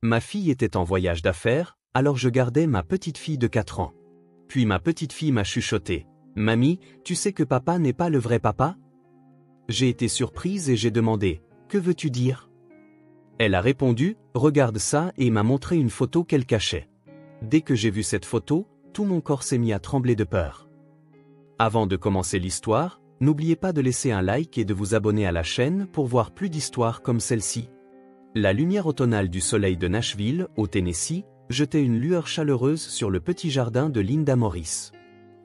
Ma fille était en voyage d'affaires, alors je gardais ma petite fille de 4 ans. Puis ma petite fille m'a chuchoté. « Mamie, tu sais que papa n'est pas le vrai papa ?» J'ai été surprise et j'ai demandé « Que veux-tu dire ?» Elle a répondu « Regarde ça » et m'a montré une photo qu'elle cachait. Dès que j'ai vu cette photo, tout mon corps s'est mis à trembler de peur. Avant de commencer l'histoire, n'oubliez pas de laisser un like et de vous abonner à la chaîne pour voir plus d'histoires comme celle-ci. La lumière automnale du soleil de Nashville, au Tennessee, jetait une lueur chaleureuse sur le petit jardin de Linda Morris.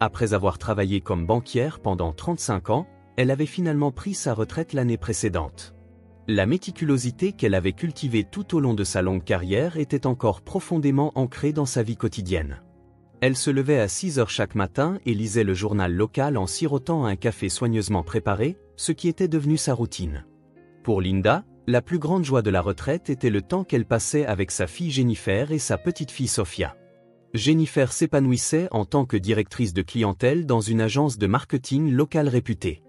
Après avoir travaillé comme banquière pendant 35 ans, elle avait finalement pris sa retraite l'année précédente. La méticulosité qu'elle avait cultivée tout au long de sa longue carrière était encore profondément ancrée dans sa vie quotidienne. Elle se levait à 6 heures chaque matin et lisait le journal local en sirotant un café soigneusement préparé, ce qui était devenu sa routine. Pour Linda, la plus grande joie de la retraite était le temps qu'elle passait avec sa fille Jennifer et sa petite-fille Sophia. Jennifer s'épanouissait en tant que directrice de clientèle dans une agence de marketing locale réputée.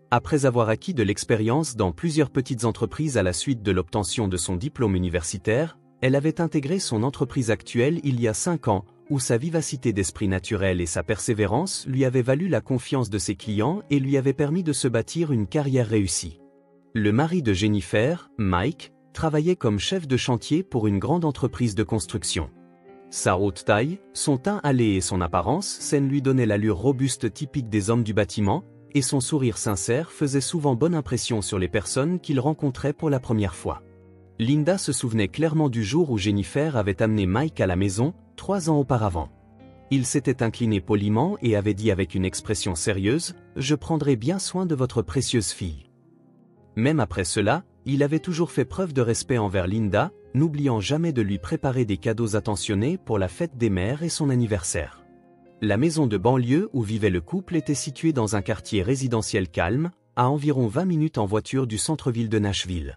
Après avoir acquis de l'expérience dans plusieurs petites entreprises à la suite de l'obtention de son diplôme universitaire, elle avait intégré son entreprise actuelle il y a 5 ans, où sa vivacité d'esprit naturel et sa persévérance lui avaient valu la confiance de ses clients et lui avaient permis de se bâtir une carrière réussie. Le mari de Jennifer, Mike, travaillait comme chef de chantier pour une grande entreprise de construction. Sa haute taille, son teint hâlé et son apparence saine lui donnaient l'allure robuste typique des hommes du bâtiment, et son sourire sincère faisait souvent bonne impression sur les personnes qu'il rencontrait pour la première fois. Linda se souvenait clairement du jour où Jennifer avait amené Mike à la maison, 3 ans auparavant. Il s'était incliné poliment et avait dit avec une expression sérieuse « Je prendrai bien soin de votre précieuse fille ». Même après cela, il avait toujours fait preuve de respect envers Linda, n'oubliant jamais de lui préparer des cadeaux attentionnés pour la fête des mères et son anniversaire. La maison de banlieue où vivait le couple était située dans un quartier résidentiel calme, à environ 20 minutes en voiture du centre-ville de Nashville.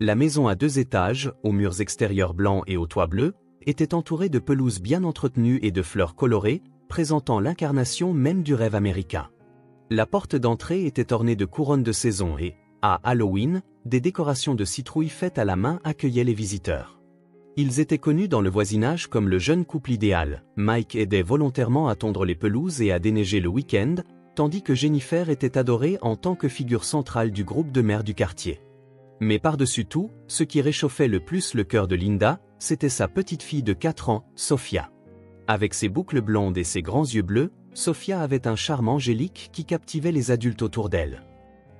La maison à 2 étages, aux murs extérieurs blancs et au toit bleu, était entourée de pelouses bien entretenues et de fleurs colorées, présentant l'incarnation même du rêve américain. La porte d'entrée était ornée de couronnes de saison et, à Halloween, des décorations de citrouilles faites à la main accueillaient les visiteurs. Ils étaient connus dans le voisinage comme le jeune couple idéal. Mike aidait volontairement à tondre les pelouses et à déneiger le week-end, tandis que Jennifer était adorée en tant que figure centrale du groupe de mères du quartier. Mais par-dessus tout, ce qui réchauffait le plus le cœur de Linda, c'était sa petite fille de 4 ans, Sophia. Avec ses boucles blondes et ses grands yeux bleus, Sophia avait un charme angélique qui captivait les adultes autour d'elle.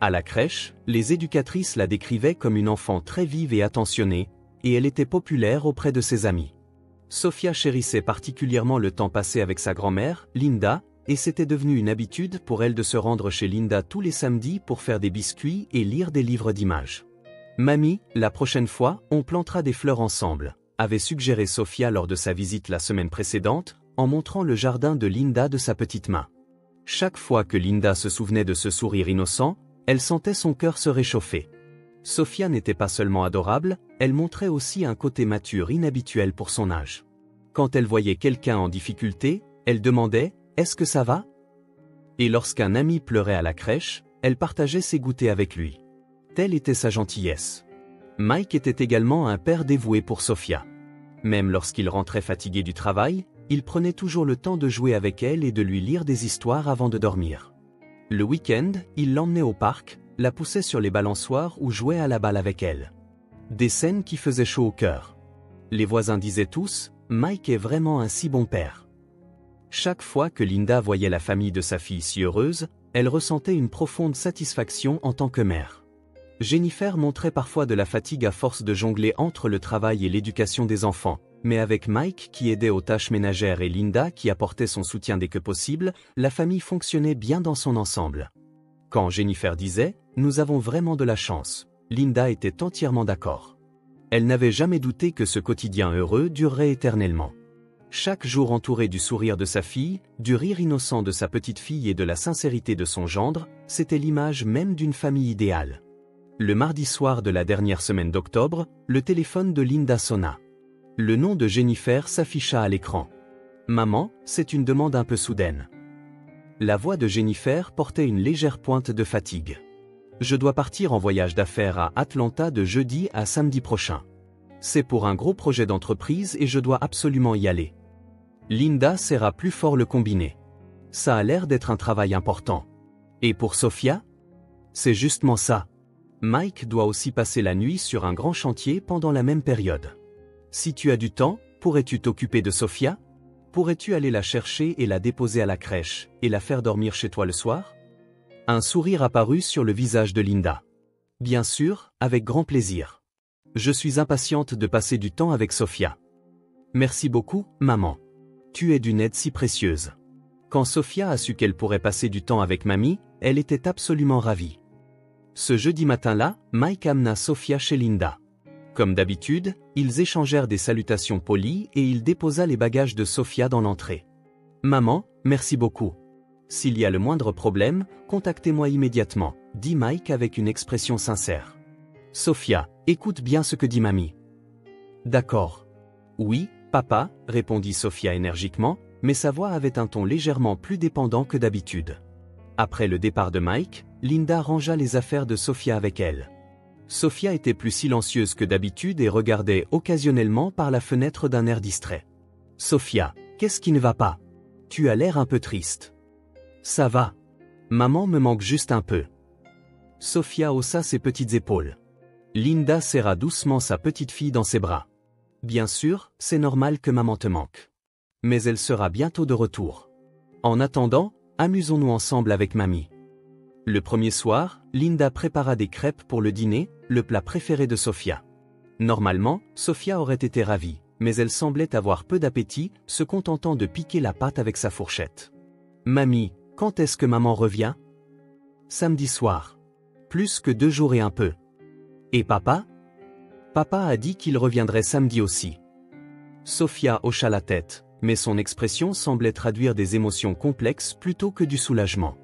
À la crèche, les éducatrices la décrivaient comme une enfant très vive et attentionnée, et elle était populaire auprès de ses amis. Sophia chérissait particulièrement le temps passé avec sa grand-mère, Linda, et c'était devenu une habitude pour elle de se rendre chez Linda tous les samedis pour faire des biscuits et lire des livres d'images. « Mamie, la prochaine fois, on plantera des fleurs ensemble », avait suggéré Sophia lors de sa visite la semaine précédente, en montrant le jardin de Linda de sa petite main. Chaque fois que Linda se souvenait de ce sourire innocent, elle sentait son cœur se réchauffer. Sophia n'était pas seulement adorable, elle montrait aussi un côté mature inhabituel pour son âge. Quand elle voyait quelqu'un en difficulté, elle demandait « Est-ce que ça va ?» Et lorsqu'un ami pleurait à la crèche, elle partageait ses goûters avec lui. Telle était sa gentillesse. Mike était également un père dévoué pour Sophia. Même lorsqu'il rentrait fatigué du travail, il prenait toujours le temps de jouer avec elle et de lui lire des histoires avant de dormir. Le week-end, il l'emmenait au parc, la poussait sur les balançoires ou jouait à la balle avec elle. Des scènes qui faisaient chaud au cœur. Les voisins disaient tous « Mike est vraiment un si bon père ». Chaque fois que Linda voyait la famille de sa fille si heureuse, elle ressentait une profonde satisfaction en tant que mère. Jennifer montrait parfois de la fatigue à force de jongler entre le travail et l'éducation des enfants, mais avec Mike qui aidait aux tâches ménagères et Linda qui apportait son soutien dès que possible, la famille fonctionnait bien dans son ensemble. Quand Jennifer disait « Nous avons vraiment de la chance », Linda était entièrement d'accord. Elle n'avait jamais douté que ce quotidien heureux durerait éternellement. Chaque jour entouré du sourire de sa fille, du rire innocent de sa petite fille et de la sincérité de son gendre, c'était l'image même d'une famille idéale. Le mardi soir de la dernière semaine d'octobre, le téléphone de Linda sonna. Le nom de Jennifer s'afficha à l'écran. « Maman, c'est une demande un peu soudaine. » La voix de Jennifer portait une légère pointe de fatigue. « Je dois partir en voyage d'affaires à Atlanta de jeudi à samedi prochain. C'est pour un gros projet d'entreprise et je dois absolument y aller. Linda serra plus fort le combiné. Ça a l'air d'être un travail important. Et pour Sophia? C'est justement ça. Mike doit aussi passer la nuit sur un grand chantier pendant la même période. Si tu as du temps, pourrais-tu t'occuper de Sophia? Pourrais-tu aller la chercher et la déposer à la crèche, et la faire dormir chez toi le soir? Un sourire apparut sur le visage de Linda. Bien sûr, avec grand plaisir. Je suis impatiente de passer du temps avec Sophia. Merci beaucoup, maman. Tu es d'une aide si précieuse. Quand Sophia a su qu'elle pourrait passer du temps avec mamie, elle était absolument ravie. Ce jeudi matin-là, Mike amena Sophia chez Linda. Comme d'habitude, ils échangèrent des salutations polies et il déposa les bagages de Sophia dans l'entrée. Maman, merci beaucoup. S'il y a le moindre problème, contactez-moi immédiatement, dit Mike avec une expression sincère. Sophia, écoute bien ce que dit mamie. D'accord. Oui, papa, répondit Sophia énergiquement, mais sa voix avait un ton légèrement plus dépendant que d'habitude. Après le départ de Mike, Linda rangea les affaires de Sophia avec elle. Sophia était plus silencieuse que d'habitude et regardait occasionnellement par la fenêtre d'un air distrait. Sophia, qu'est-ce qui ne va pas? Tu as l'air un peu triste. Ça va. Maman me manque juste un peu. Sophia haussa ses petites épaules. Linda serra doucement sa petite fille dans ses bras. Bien sûr, c'est normal que maman te manque. Mais elle sera bientôt de retour. En attendant, amusons-nous ensemble avec mamie. Le premier soir, Linda prépara des crêpes pour le dîner, le plat préféré de Sophia. Normalement, Sophia aurait été ravie, mais elle semblait avoir peu d'appétit, se contentant de piquer la pâte avec sa fourchette. Mamie, quand est-ce que maman revient? Samedi soir. Plus que 2 jours et un peu. Et papa? Papa a dit qu'il reviendrait samedi aussi. Sophia hocha la tête, mais son expression semblait traduire des émotions complexes plutôt que du soulagement.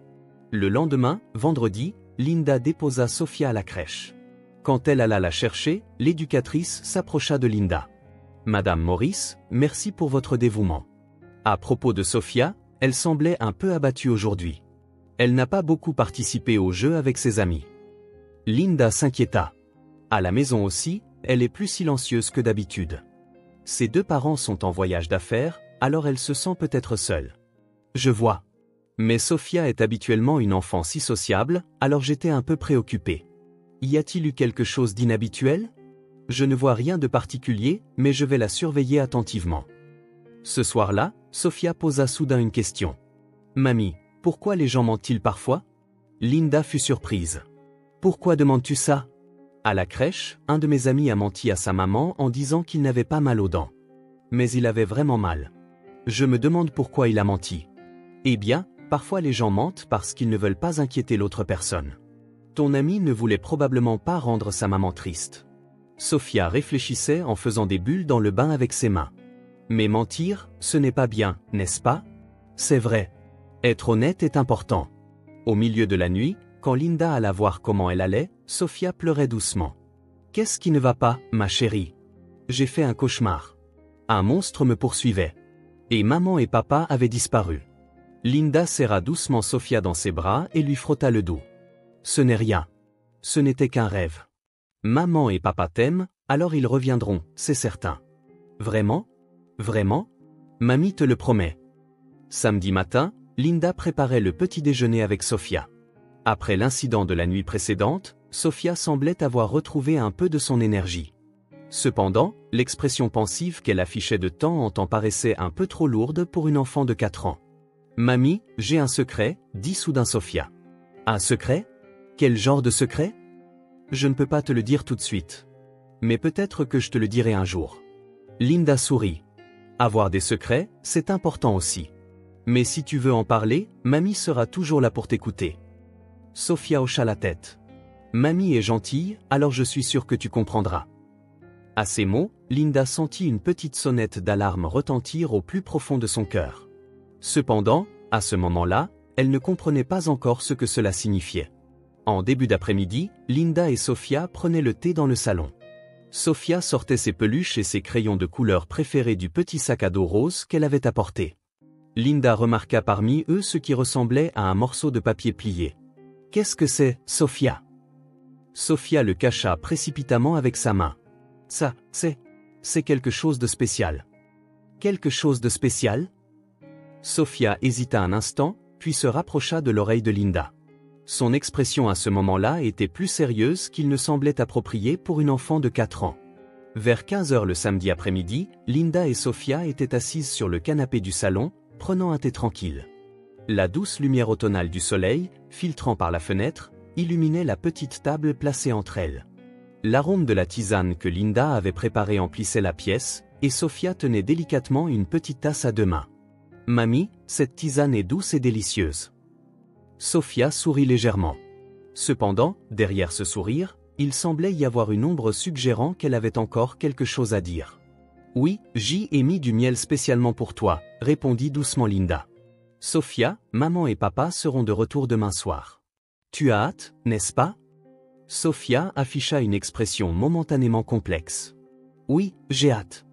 Le lendemain, vendredi, Linda déposa Sophia à la crèche. Quand elle alla la chercher, l'éducatrice s'approcha de Linda. Madame Morris, merci pour votre dévouement. À propos de Sophia, elle semblait un peu abattue aujourd'hui. Elle n'a pas beaucoup participé au jeu avec ses amis. Linda s'inquiéta. À la maison aussi, elle est plus silencieuse que d'habitude. Ses 2 parents sont en voyage d'affaires, alors elle se sent peut-être seule. Je vois. Mais Sophia est habituellement une enfant si sociable, alors j'étais un peu préoccupé. Y a-t-il eu quelque chose d'inhabituel? Je ne vois rien de particulier, mais je vais la surveiller attentivement. Ce soir-là, Sophia posa soudain une question. Mamie, pourquoi les gens mentent-ils parfois? Linda fut surprise. Pourquoi demandes-tu ça? À la crèche, un de mes amis a menti à sa maman en disant qu'il n'avait pas mal aux dents. Mais il avait vraiment mal. Je me demande pourquoi il a menti. Eh bien, parfois les gens mentent parce qu'ils ne veulent pas inquiéter l'autre personne. Ton ami ne voulait probablement pas rendre sa maman triste. Sophia réfléchissait en faisant des bulles dans le bain avec ses mains. Mais mentir, ce n'est pas bien, n'est-ce pas? C'est vrai. Être honnête est important. Au milieu de la nuit, quand Linda alla voir comment elle allait, Sophia pleurait doucement. Qu'est-ce qui ne va pas, ma chérie? J'ai fait un cauchemar. Un monstre me poursuivait. Et maman et papa avaient disparu. Linda serra doucement Sophia dans ses bras et lui frotta le dos. Ce n'est rien. Ce n'était qu'un rêve. Maman et papa t'aiment, alors ils reviendront, c'est certain. Vraiment? Vraiment? Mamie te le promet. Samedi matin, Linda préparait le petit déjeuner avec Sophia. Après l'incident de la nuit précédente, Sophia semblait avoir retrouvé un peu de son énergie. Cependant, l'expression pensive qu'elle affichait de temps en temps paraissait un peu trop lourde pour une enfant de 4 ans. Mamie, j'ai un secret, dit soudain Sophia. Un secret? Quel genre de secret? Je ne peux pas te le dire tout de suite. Mais peut-être que je te le dirai un jour. Linda sourit. Avoir des secrets, c'est important aussi. Mais si tu veux en parler, mamie sera toujours là pour t'écouter. Sophia hocha la tête. Mamie est gentille, alors je suis sûre que tu comprendras. À ces mots, Linda sentit une petite sonnette d'alarme retentir au plus profond de son cœur. Cependant, à ce moment-là, elle ne comprenait pas encore ce que cela signifiait. En début d'après-midi, Linda et Sophia prenaient le thé dans le salon. Sophia sortait ses peluches et ses crayons de couleur préférés du petit sac à dos rose qu'elle avait apporté. Linda remarqua parmi eux ce qui ressemblait à un morceau de papier plié. « Qu'est-ce que c'est, Sophia ?» Sophia le cacha précipitamment avec sa main. « Ça, c'est c'est quelque chose de spécial. Quelque chose de spécial? Sofia hésita un instant, puis se rapprocha de l'oreille de Linda. Son expression à ce moment-là était plus sérieuse qu'il ne semblait approprié pour une enfant de 4 ans. Vers 15 h le samedi après-midi, Linda et Sofia étaient assises sur le canapé du salon, prenant un thé tranquille. La douce lumière automnale du soleil, filtrant par la fenêtre, illuminait la petite table placée entre elles. L'arôme de la tisane que Linda avait préparée emplissait la pièce, et Sofia tenait délicatement une petite tasse à 2 mains. « Mamie, cette tisane est douce et délicieuse. » Sofia sourit légèrement. Cependant, derrière ce sourire, il semblait y avoir une ombre suggérant qu'elle avait encore quelque chose à dire. « Oui, j'y ai mis du miel spécialement pour toi, » répondit doucement Linda. « Sofia, maman et papa seront de retour demain soir. Tu as hâte, n'est-ce pas ?» Sofia afficha une expression momentanément complexe. « Oui, j'ai hâte. »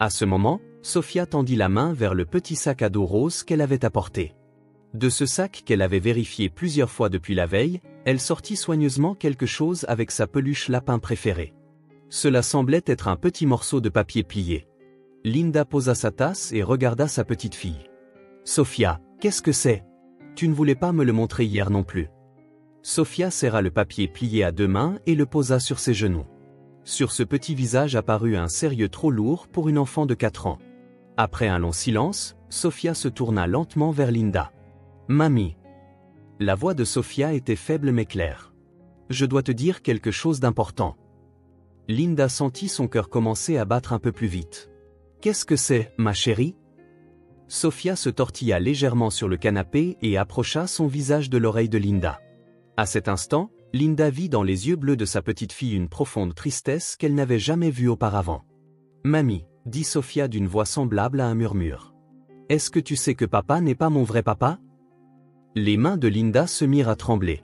À ce moment, Sofia tendit la main vers le petit sac à dos rose qu'elle avait apporté. De ce sac qu'elle avait vérifié plusieurs fois depuis la veille, elle sortit soigneusement quelque chose avec sa peluche lapin préférée. Cela semblait être un petit morceau de papier plié. Linda posa sa tasse et regarda sa petite fille. « Sofia, qu'est-ce que c'est? Tu ne voulais pas me le montrer hier non plus. » Sofia serra le papier plié à 2 mains et le posa sur ses genoux. Sur ce petit visage apparut un sérieux trop lourd pour une enfant de 4 ans. Après un long silence, Sofia se tourna lentement vers Linda. « Mamie. » La voix de Sofia était faible mais claire. « Je dois te dire quelque chose d'important. » Linda sentit son cœur commencer à battre un peu plus vite. « Qu'est-ce que c'est, ma chérie ?» Sofia se tortilla légèrement sur le canapé et approcha son visage de l'oreille de Linda. À cet instant, Linda vit dans les yeux bleus de sa petite fille une profonde tristesse qu'elle n'avait jamais vue auparavant. « Mamie, » dit Sofia d'une voix semblable à un murmure. « Est-ce que tu sais que papa n'est pas mon vrai papa ?» Les mains de Linda se mirent à trembler.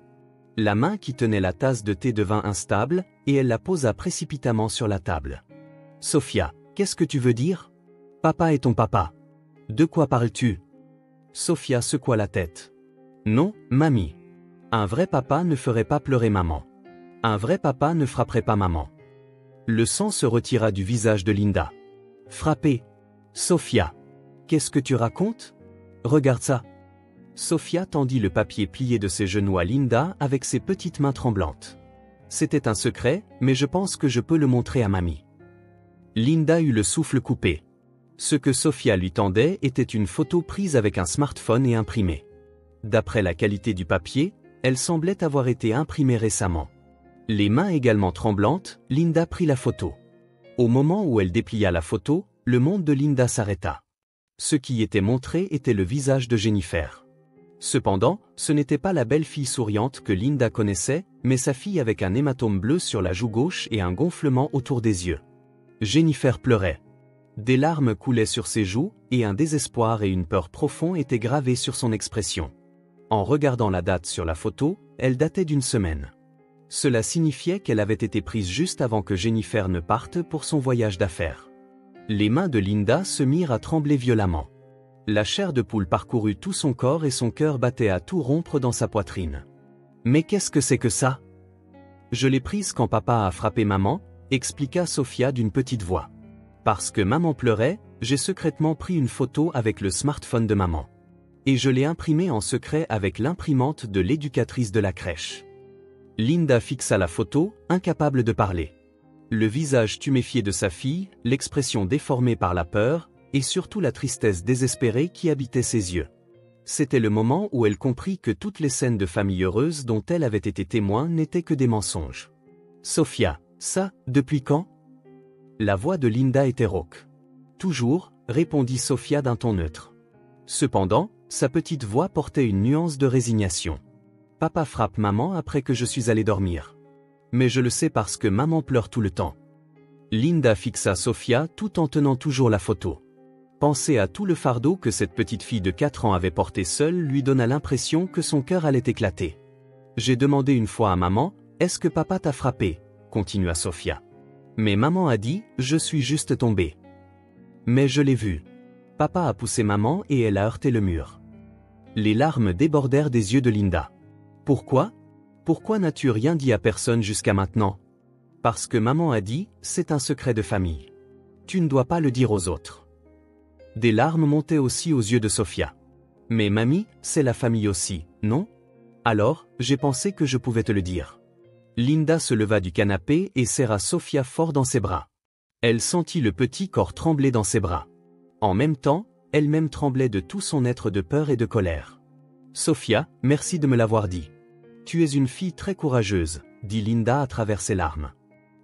La main qui tenait la tasse de thé devint instable, et elle la posa précipitamment sur la table. « Sofia, qu'est-ce que tu veux dire? Papa est ton papa. De quoi parles-tu » Sofia secoua la tête. « Non, mamie. Un vrai papa ne ferait pas pleurer maman. Un vrai papa ne frapperait pas maman. » Le sang se retira du visage de Linda. « Frapper. Sofia. Qu'est-ce que tu racontes? Regarde ça. » Sofia tendit le papier plié de ses genoux à Linda avec ses petites mains tremblantes. « C'était un secret, mais je pense que je peux le montrer à mamie. » Linda eut le souffle coupé. Ce que Sofia lui tendait était une photo prise avec un smartphone et imprimée. D'après la qualité du papier, elle semblait avoir été imprimée récemment. Les mains également tremblantes, Linda prit la photo. Au moment où elle déplia la photo, le monde de Linda s'arrêta. Ce qui était montré était le visage de Jennifer. Cependant, ce n'était pas la belle fille souriante que Linda connaissait, mais sa fille avec un hématome bleu sur la joue gauche et un gonflement autour des yeux. Jennifer pleurait. Des larmes coulaient sur ses joues, et un désespoir et une peur profonds étaient gravés sur son expression. En regardant la date sur la photo, elle datait d'1 semaine. Cela signifiait qu'elle avait été prise juste avant que Jennifer ne parte pour son voyage d'affaires. Les mains de Linda se mirent à trembler violemment. La chair de poule parcourut tout son corps et son cœur battait à tout rompre dans sa poitrine. « Mais qu'est-ce que c'est que ça? » « Je l'ai prise quand papa a frappé maman, » expliqua Sofia d'une petite voix. « Parce que maman pleurait, j'ai secrètement pris une photo avec le smartphone de maman. Et je l'ai imprimée en secret avec l'imprimante de l'éducatrice de la crèche. » Linda fixa la photo, incapable de parler. Le visage tuméfié de sa fille, l'expression déformée par la peur, et surtout la tristesse désespérée qui habitait ses yeux. C'était le moment où elle comprit que toutes les scènes de famille heureuse dont elle avait été témoin n'étaient que des mensonges. « Sofia, ça, depuis quand ?» La voix de Linda était rauque. « Toujours », répondit Sofia d'un ton neutre. Cependant, sa petite voix portait une nuance de résignation. « Papa frappe maman après que je suis allé dormir. Mais je le sais parce que maman pleure tout le temps. » Linda fixa Sofia tout en tenant toujours la photo. Penser à tout le fardeau que cette petite fille de 4 ans avait porté seule lui donna l'impression que son cœur allait éclater. « J'ai demandé une fois à maman, est-ce que papa t'a frappé ?» continua Sofia. « Mais maman a dit, je suis juste tombée. Mais je l'ai vu. Papa a poussé maman et elle a heurté le mur. » Les larmes débordèrent des yeux de Linda. « Pourquoi? Pourquoi n'as-tu rien dit à personne jusqu'à maintenant? » « Parce que maman a dit, c'est un secret de famille. » Tu ne dois pas le dire aux autres. Des larmes montaient aussi aux yeux de Sofia. Mais mamie, c'est la famille aussi, non? Alors, j'ai pensé que je pouvais te le dire. Linda se leva du canapé et serra Sofia fort dans ses bras. Elle sentit le petit corps trembler dans ses bras. En même temps, elle-même tremblait de tout son être de peur et de colère. Sofia, merci de me l'avoir dit. Tu es une fille très courageuse, dit Linda à travers ses larmes.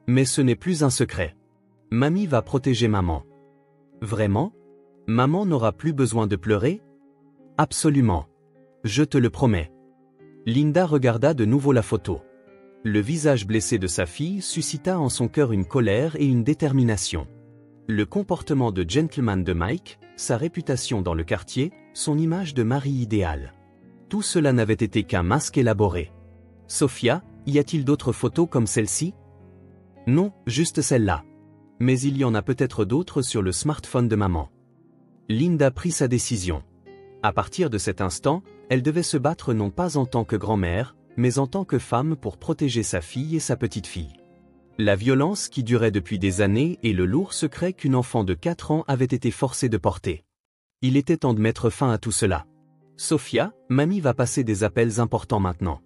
Mais ce n'est plus un secret. Mamie va protéger maman. Vraiment? Maman n'aura plus besoin de pleurer? Absolument. Je te le promets. Linda regarda de nouveau la photo. Le visage blessé de sa fille suscita en son cœur une colère et une détermination. Le comportement de gentleman de Mike, sa réputation dans le quartier, son image de mari idéal. Tout cela n'avait été qu'un masque élaboré. Sofia, y a-t-il d'autres photos comme celle-ci? Non, juste celle-là. Mais il y en a peut-être d'autres sur le smartphone de maman. Linda prit sa décision. À partir de cet instant, elle devait se battre non pas en tant que grand-mère, mais en tant que femme pour protéger sa fille et sa petite-fille. La violence qui durait depuis des années et le lourd secret qu'une enfant de 4 ans avait été forcée de porter. Il était temps de mettre fin à tout cela. Sofia, mamie va passer des appels importants maintenant.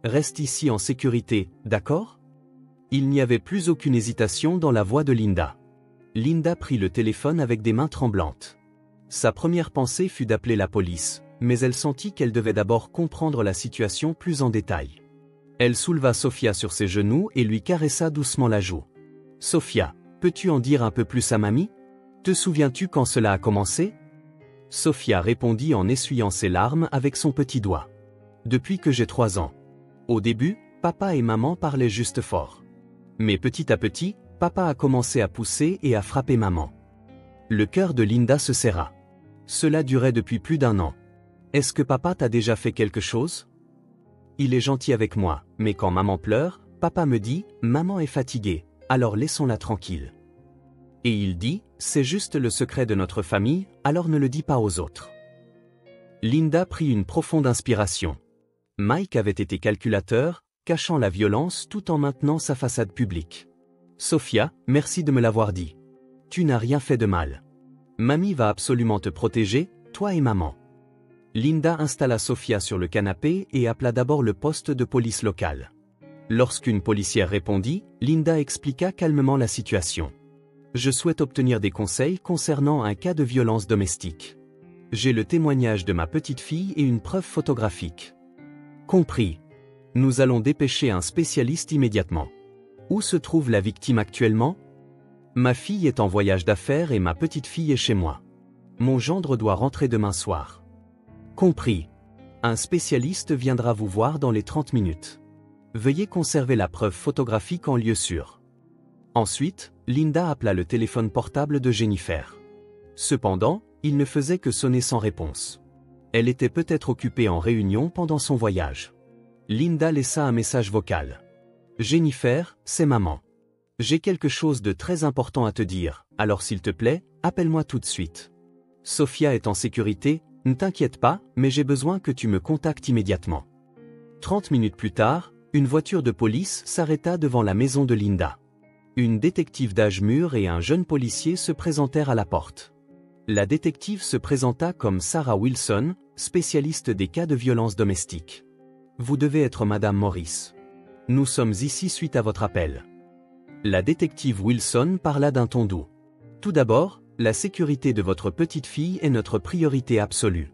Reste ici en sécurité, d'accord? Il n'y avait plus aucune hésitation dans la voix de Linda. Linda prit le téléphone avec des mains tremblantes. Sa première pensée fut d'appeler la police, mais elle sentit qu'elle devait d'abord comprendre la situation plus en détail. Elle souleva Sofia sur ses genoux et lui caressa doucement la joue. « Sofia, peux-tu en dire un peu plus à mamie? Te souviens-tu quand cela a commencé ?» Sofia répondit en essuyant ses larmes avec son petit doigt. « Depuis que j'ai 3 ans. Au début, papa et maman parlaient juste fort. Mais petit à petit, papa a commencé à pousser et à frapper maman. » Le cœur de Linda se serra. Cela durait depuis plus d'1 an. Est-ce que papa t'a déjà fait quelque chose? Il est gentil avec moi, mais quand maman pleure, papa me dit « Maman est fatiguée, alors laissons-la tranquille. » Et il dit « C'est juste le secret de notre famille, alors ne le dis pas aux autres. » Linda prit une profonde inspiration. Mike avait été calculateur, cachant la violence tout en maintenant sa façade publique. « Sofia, merci de me l'avoir dit. Tu n'as rien fait de mal. Mamie va absolument te protéger, toi et maman. » Linda installa Sofia sur le canapé et appela d'abord le poste de police local. Lorsqu'une policière répondit, Linda expliqua calmement la situation. « Je souhaite obtenir des conseils concernant un cas de violence domestique. J'ai le témoignage de ma petite fille et une preuve photographique. » Compris. Nous allons dépêcher un spécialiste immédiatement. Où se trouve la victime actuellement? Ma fille est en voyage d'affaires et ma petite fille est chez moi. Mon gendre doit rentrer demain soir. Compris. Un spécialiste viendra vous voir dans les 30 minutes. Veuillez conserver la preuve photographique en lieu sûr. Ensuite, Linda appela le téléphone portable de Jennifer. Cependant, il ne faisait que sonner sans réponse. Elle était peut-être occupée en réunion pendant son voyage. Linda laissa un message vocal. « Jennifer, c'est maman. J'ai quelque chose de très important à te dire, alors s'il te plaît, appelle-moi tout de suite. Sofia est en sécurité, ne t'inquiète pas, mais j'ai besoin que tu me contactes immédiatement. » 30 minutes plus tard, une voiture de police s'arrêta devant la maison de Linda. Une détective d'âge mûr et un jeune policier se présentèrent à la porte. La détective se présenta comme Sarah Wilson, spécialiste des cas de violence domestique. « Vous devez être Madame Morris. Nous sommes ici suite à votre appel. » La détective Wilson parla d'un ton doux. « Tout d'abord, la sécurité de votre petite fille est notre priorité absolue.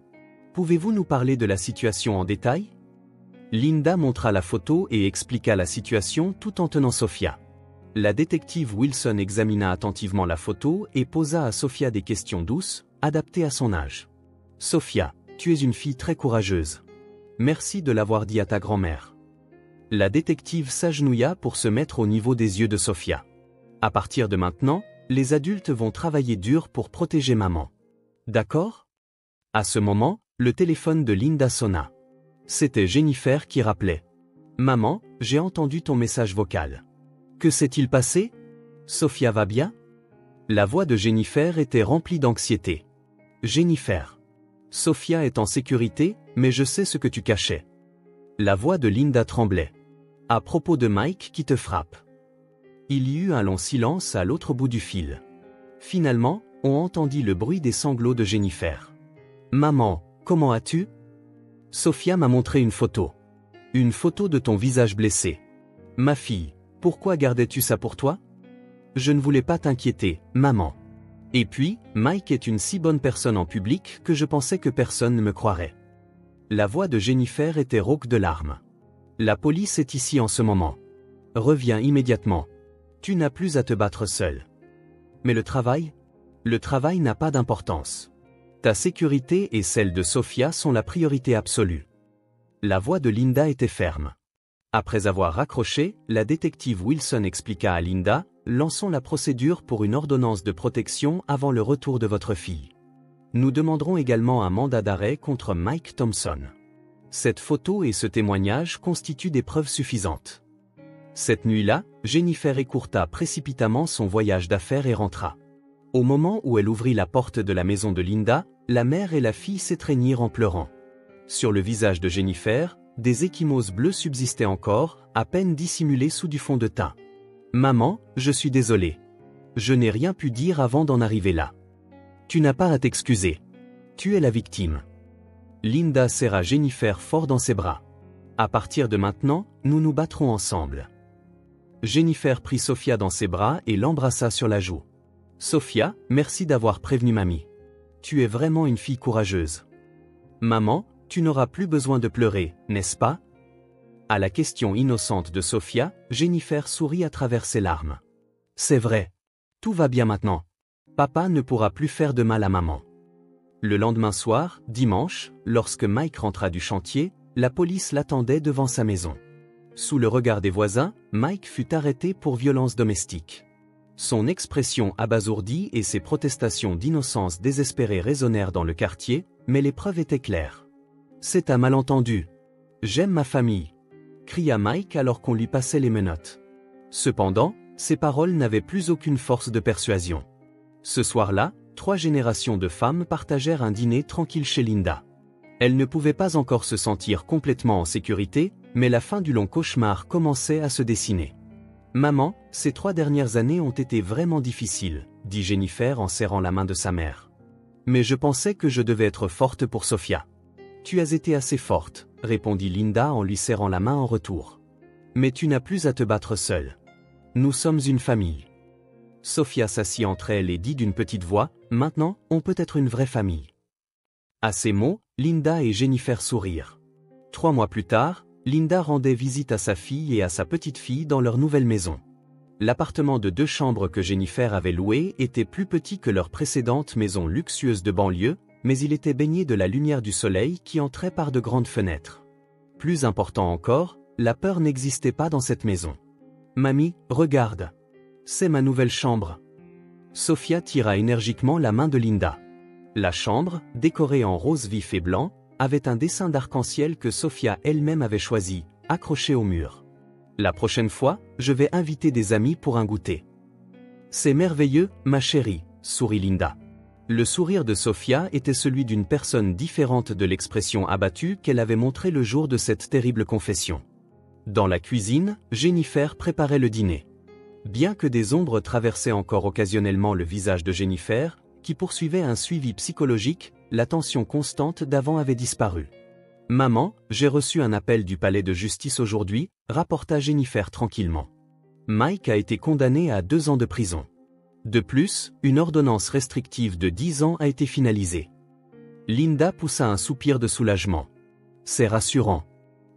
Pouvez-vous nous parler de la situation en détail? » Linda montra la photo et expliqua la situation tout en tenant Sofia. La détective Wilson examina attentivement la photo et posa à Sofia des questions douces, adaptées à son âge. « Sofia, tu es une fille très courageuse. Merci de l'avoir dit à ta grand-mère. » La détective s'agenouilla pour se mettre au niveau des yeux de Sofia. « À partir de maintenant, les adultes vont travailler dur pour protéger maman. D'accord ?» À ce moment, le téléphone de Linda sonna. C'était Jennifer qui rappelait. « Maman, j'ai entendu ton message vocal. Que s'est-il passé? Sofia va bien? » La voix de Jennifer était remplie d'anxiété. « Jennifer. Sofia est en sécurité, mais je sais ce que tu cachais. » La voix de Linda tremblait. « À propos de Mike qui te frappe. » Il y eut un long silence à l'autre bout du fil. Finalement, on entendit le bruit des sanglots de Jennifer. Maman, comment as-tu? Sophia m'a montré une photo. Une photo de ton visage blessé. Ma fille, pourquoi gardais-tu ça pour toi? Je ne voulais pas t'inquiéter, maman. Et puis, Mike est une si bonne personne en public que je pensais que personne ne me croirait. La voix de Jennifer était rauque de larmes. La police est ici en ce moment. Reviens immédiatement. Tu n'as plus à te battre seul. Mais le travail? Le travail n'a pas d'importance. Ta sécurité et celle de Sophia sont la priorité absolue. La voix de Linda était ferme. Après avoir raccroché, la détective Wilson expliqua à Linda: lançons la procédure pour une ordonnance de protection avant le retour de votre fille. Nous demanderons également un mandat d'arrêt contre Mike Thompson. Cette photo et ce témoignage constituent des preuves suffisantes. Cette nuit-là, Jennifer écourta précipitamment son voyage d'affaires et rentra. Au moment où elle ouvrit la porte de la maison de Linda, la mère et la fille s'étreignirent en pleurant. Sur le visage de Jennifer, des ecchymoses bleues subsistaient encore, à peine dissimulées sous du fond de teint. « Maman, je suis désolée. Je n'ai rien pu dire avant d'en arriver là. Tu n'as pas à t'excuser. Tu es la victime. » Linda serra Jennifer fort dans ses bras. « À partir de maintenant, nous nous battrons ensemble. » Jennifer prit Sophia dans ses bras et l'embrassa sur la joue. « Sophia, merci d'avoir prévenu mamie. Tu es vraiment une fille courageuse. Maman, tu n'auras plus besoin de pleurer, n'est-ce pas? » À la question innocente de Sophia, Jennifer sourit à travers ses larmes. « C'est vrai. Tout va bien maintenant. Papa ne pourra plus faire de mal à maman. » Le lendemain soir, dimanche, lorsque Mike rentra du chantier, la police l'attendait devant sa maison. Sous le regard des voisins, Mike fut arrêté pour violence domestique. Son expression abasourdie et ses protestations d'innocence désespérée résonnèrent dans le quartier, mais les preuves étaient claires. « C'est un malentendu. J'aime ma famille », cria Mike alors qu'on lui passait les menottes. Cependant, ses paroles n'avaient plus aucune force de persuasion. Ce soir-là, 3 générations de femmes partagèrent un dîner tranquille chez Linda. Elles ne pouvaient pas encore se sentir complètement en sécurité, mais la fin du long cauchemar commençait à se dessiner. « Maman, ces 3 dernières années ont été vraiment difficiles, » dit Jennifer en serrant la main de sa mère. « Mais je pensais que je devais être forte pour Sophia. »« Tu as été assez forte, » répondit Linda en lui serrant la main en retour. « Mais tu n'as plus à te battre seule. Nous sommes une famille. » Sophia s'assit entre elles et dit d'une petite voix: « Maintenant, on peut être une vraie famille. » À ces mots, Linda et Jennifer sourirent. 3 mois plus tard, Linda rendait visite à sa fille et à sa petite-fille dans leur nouvelle maison. L'appartement de 2 chambres que Jennifer avait loué était plus petit que leur précédente maison luxueuse de banlieue, mais il était baigné de la lumière du soleil qui entrait par de grandes fenêtres. Plus important encore, la peur n'existait pas dans cette maison. « Mamie, regarde. C'est ma nouvelle chambre. » Sophia tira énergiquement la main de Linda. La chambre, décorée en rose vif et blanc, avait un dessin d'arc-en-ciel que Sophia elle-même avait choisi, accroché au mur. « La prochaine fois, je vais inviter des amis pour un goûter. »« C'est merveilleux, ma chérie, » sourit Linda. Le sourire de Sophia était celui d'une personne différente de l'expression abattue qu'elle avait montrée le jour de cette terrible confession. Dans la cuisine, Jennifer préparait le dîner. Bien que des ombres traversaient encore occasionnellement le visage de Jennifer, qui poursuivait un suivi psychologique, la tension constante d'avant avait disparu. « Maman, j'ai reçu un appel du palais de justice aujourd'hui, » rapporta Jennifer tranquillement. Mike a été condamné à 2 ans de prison. De plus, une ordonnance restrictive de 10 ans a été finalisée. Linda poussa un soupir de soulagement. « C'est rassurant.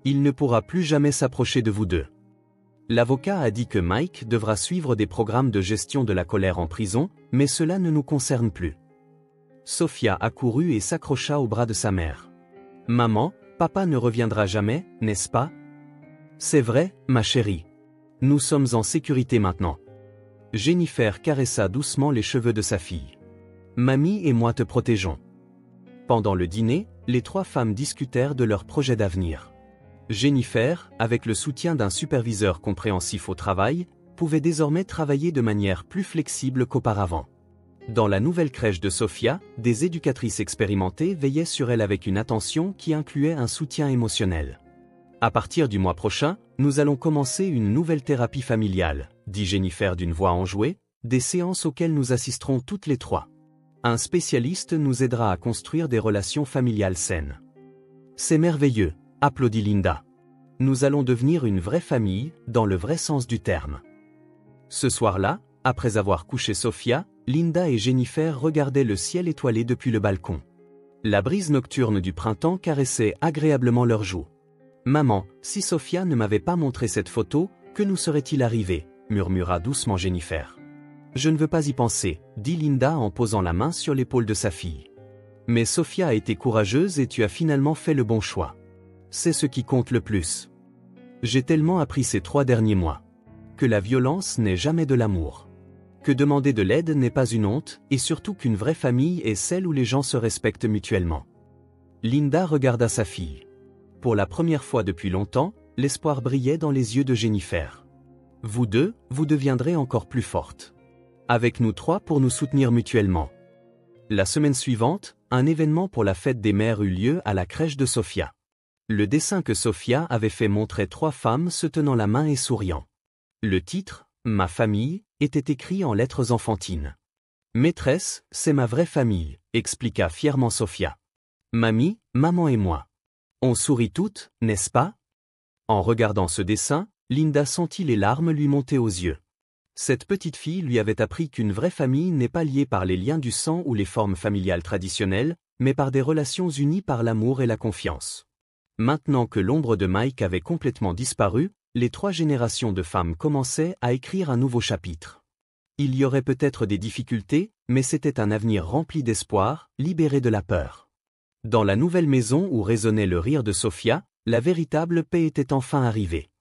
Il ne pourra plus jamais s'approcher de vous deux. » L'avocat a dit que Mike devra suivre des programmes de gestion de la colère en prison, mais cela ne nous concerne plus. Sophia accourut et s'accrocha au bras de sa mère. « Maman, papa ne reviendra jamais, n'est-ce pas? »« C'est vrai, ma chérie. Nous sommes en sécurité maintenant. » Jennifer caressa doucement les cheveux de sa fille. « Mamie et moi te protégeons. » Pendant le dîner, les 3 femmes discutèrent de leurs projets d'avenir. Jennifer, avec le soutien d'un superviseur compréhensif au travail, pouvait désormais travailler de manière plus flexible qu'auparavant. Dans la nouvelle crèche de Sophia, des éducatrices expérimentées veillaient sur elle avec une attention qui incluait un soutien émotionnel. « À partir du mois prochain, nous allons commencer une nouvelle thérapie familiale, » dit Jennifer d'une voix enjouée, des séances auxquelles nous assisterons toutes les trois. Un spécialiste nous aidera à construire des relations familiales saines. C'est merveilleux, applaudit Linda. Nous allons devenir une vraie famille, dans le vrai sens du terme. Ce soir-là, après avoir couché Sophia, Linda et Jennifer regardaient le ciel étoilé depuis le balcon. La brise nocturne du printemps caressait agréablement leurs joues. « Maman, si Sophia ne m'avait pas montré cette photo, que nous serait-il arrivé ?» murmura doucement Jennifer. « Je ne veux pas y penser, » dit Linda en posant la main sur l'épaule de sa fille. « Mais Sophia a été courageuse et tu as finalement fait le bon choix. C'est ce qui compte le plus. J'ai tellement appris ces 3 derniers mois. Que la violence n'est jamais de l'amour. Que demander de l'aide n'est pas une honte, et surtout qu'une vraie famille est celle où les gens se respectent mutuellement. » Linda regarda sa fille. Pour la première fois depuis longtemps, l'espoir brillait dans les yeux de Jennifer. « Vous deux, vous deviendrez encore plus fortes. Avec nous 3 pour nous soutenir mutuellement. » La semaine suivante, un événement pour la fête des mères eut lieu à la crèche de Sophia. Le dessin que Sophia avait fait montrait 3 femmes se tenant la main et souriant. Le titre, « Ma famille », était écrit en lettres enfantines. « Maîtresse, c'est ma vraie famille », expliqua fièrement Sophia. « Mamie, maman et moi. On sourit toutes, n'est-ce pas ?» En regardant ce dessin, Linda sentit les larmes lui monter aux yeux. Cette petite fille lui avait appris qu'une vraie famille n'est pas liée par les liens du sang ou les formes familiales traditionnelles, mais par des relations unies par l'amour et la confiance. Maintenant que l'ombre de Mike avait complètement disparu, les 3 générations de femmes commençaient à écrire un nouveau chapitre. Il y aurait peut-être des difficultés, mais c'était un avenir rempli d'espoir, libéré de la peur. Dans la nouvelle maison où résonnait le rire de Sophia, la véritable paix était enfin arrivée.